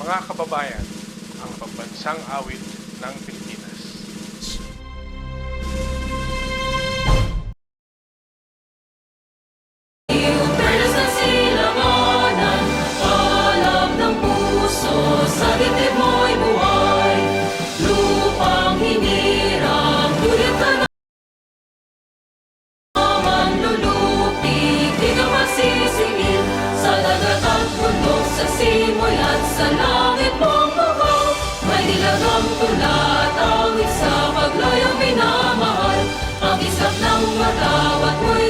Mga kababayan, ang pambansang awit ng Pilipinas. Perlas ng silanganan, alam ng puso, sa dibdib mo'y buhay. Lupang hinirang, tuyot ka naman lulupig, di ka magsisingil. Sa dagat at bundok, sa simoy at sa langit mong bukaw. May nilagang tula at awit sa paglayang minamahal. Ang islap ng matawat mo'y